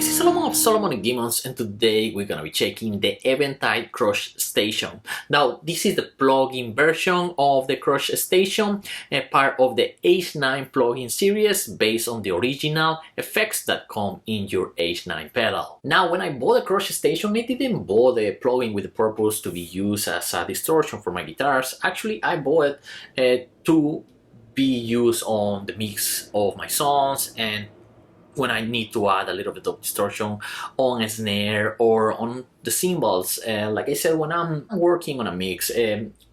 this is Solomon of Solomon and Gimmons, and today we're gonna be checking the Eventide CrushStation. Now, this is the plugin version of the CrushStation, a part of the H9 plugin series based on the original effects that come in your H9 pedal. Now, when I bought the CrushStation, I didn't buy the plugin with the purpose to be used as a distortion for my guitars. Actually, I bought it to be used on the mix of my songs and when I need to add a little bit of distortion on a snare or on the cymbals. Like I said, when I'm working on a mix,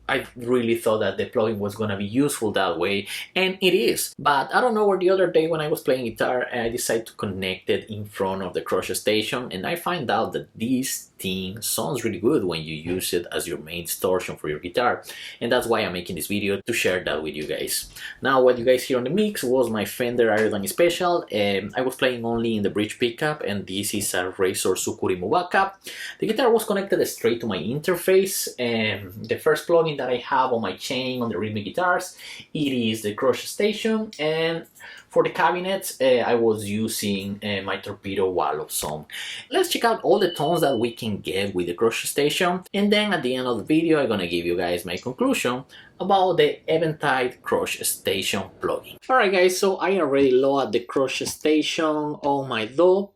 I really thought that the plugin was going to be useful that way, and it is. But I don't know where the other day when I was playing guitar, I decided to connect it in front of the CrushStation, and I find out that this thing sounds really good when you use it as your main distortion for your guitar, and that's why I'm making this video, to share that with you guys. Now, what you guys hear on the mix was my Fender Aerodyne Special. I was playing only in the bridge pickup, and this is a Razor Sukurimu backup. The guitar was connected straight to my interface, and the first plugin that I have on my chain on the rhythmic guitars, it is the CrushStation, and for the cabinets I was using my Torpedo Wall Song. Let's check out all the tones that we can get with the CrushStation, and then at the end of the video I'm gonna give you guys my conclusion about the Eventide CrushStation plugin. Alright guys, so I already loaded the CrushStation on my DAW,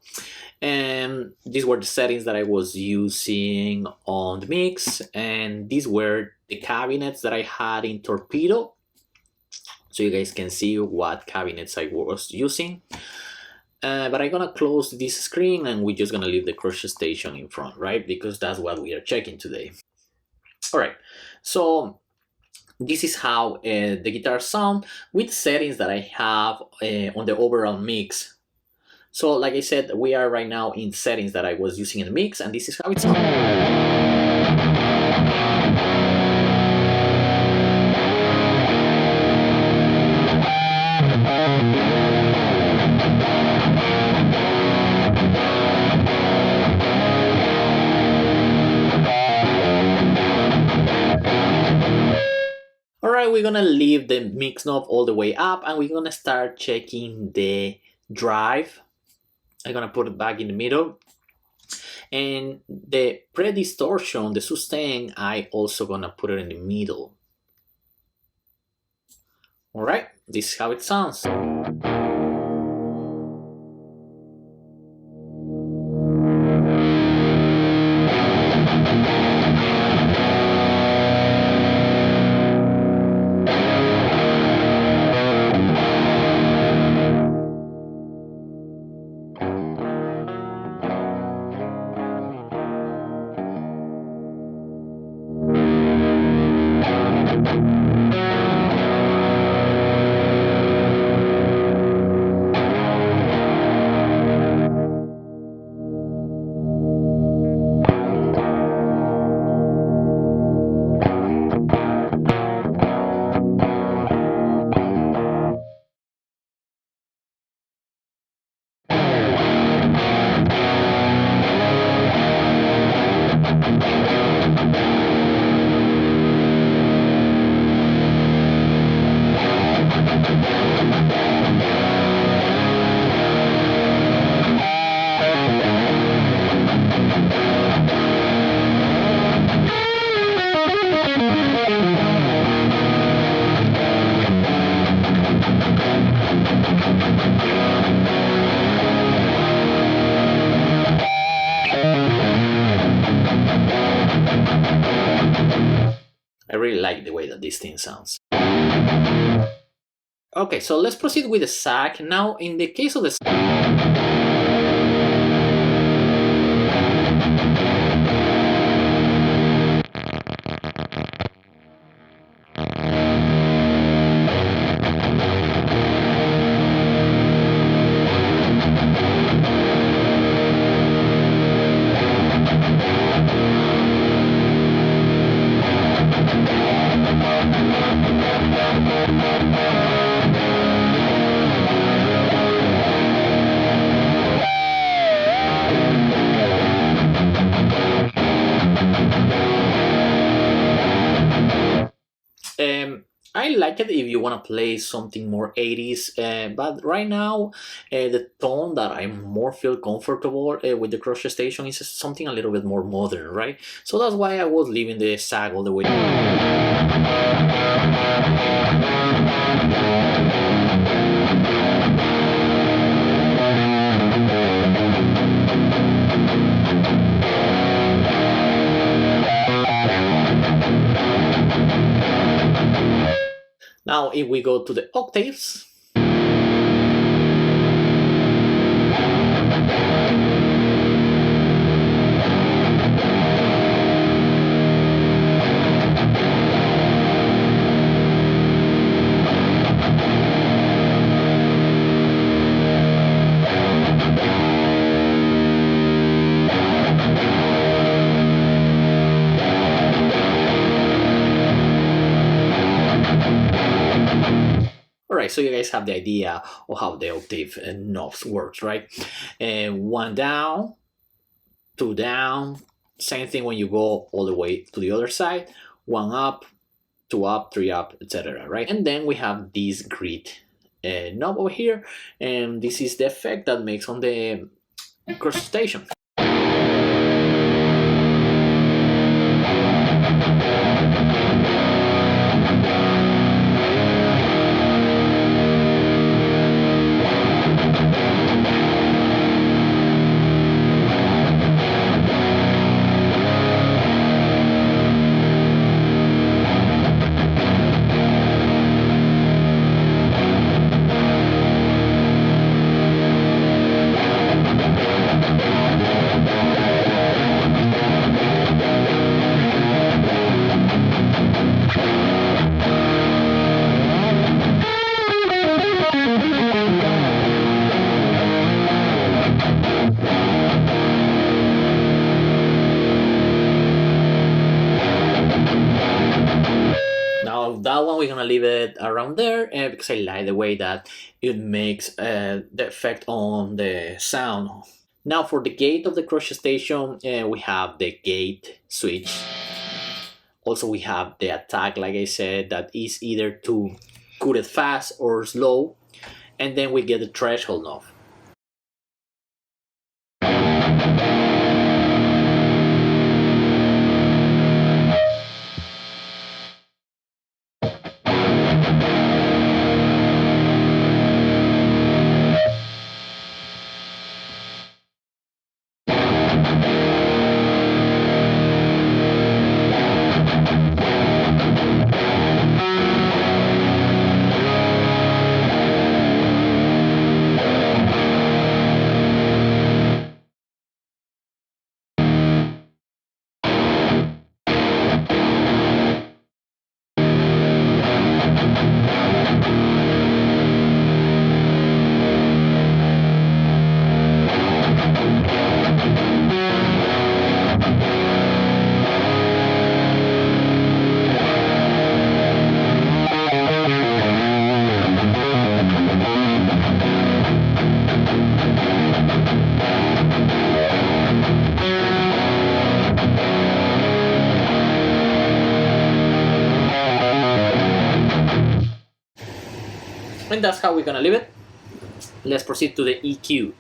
and these were the settings that I was using on the mix, and these were the cabinets that I had in Torpedo, so you guys can see what cabinets I was using. But I'm gonna close this screen and we're just gonna leave the CrushStation in front, right? Because that's what we are checking today. Alright, so this is how the guitar sound with settings that I have on the overall mix. So like I said, we are right now in settings that I was using in the mix, and this is how it sounds. Alright, we're gonna leave the mix knob all the way up and we're gonna start checking the drive. I'm gonna put it back in the middle, and the pre-distortion, the sustain, I also gonna put it in the middle. Alright, this is how it sounds. I really like the way that this thing sounds. Okay, so let's proceed with the sack. Now, in the case of the I like it if you want to play something more 80s, but right now the tone that I more feel comfortable with the CrushStation is something a little bit more modern, right? So that's why I was leaving the sag all the way. Now if we go to the octaves, alright, so you guys have the idea of how the octave knobs works, right? One down, two down, same thing when you go all the way to the other side, one up, two up, three up, etc. Right? And then we have this grid knob over here, and this is the effect that makes on the CrushStation. That one we're gonna leave it around there because I like the way that it makes the effect on the sound. Now for the gate of the CrushStation, we have the gate switch. Also we have the attack, like I said, that is either to cut it fast or slow, and then we get the threshold knob. And that's how we're gonna leave it. Let's proceed to the EQ.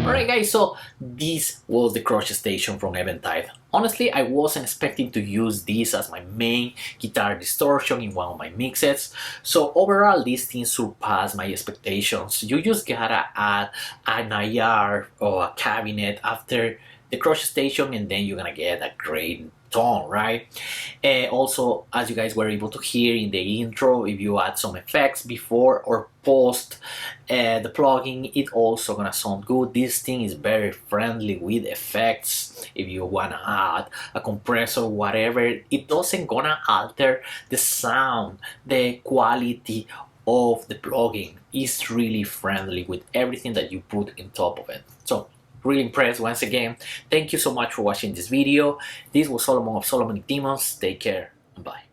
Alright guys, so this was the CrushStation from Eventide. Honestly, I wasn't expecting to use this as my main guitar distortion in one of my mixes. So overall, this thing surpassed my expectations. You just gotta add an IR or a cabinet after the CrushStation and then you're gonna get a great tone, right? Also, as you guys were able to hear in the intro, if you add some effects before or post the plugin, it also gonna sound good. This thing is very friendly with effects. If you wanna add a compressor, whatever, it doesn't gonna alter the sound, the quality of the plugin. It's really friendly with everything that you put in top of it. So really impressed once again. Thank you so much for watching this video. This was Solomon of Solomonic Demons. Take care and bye.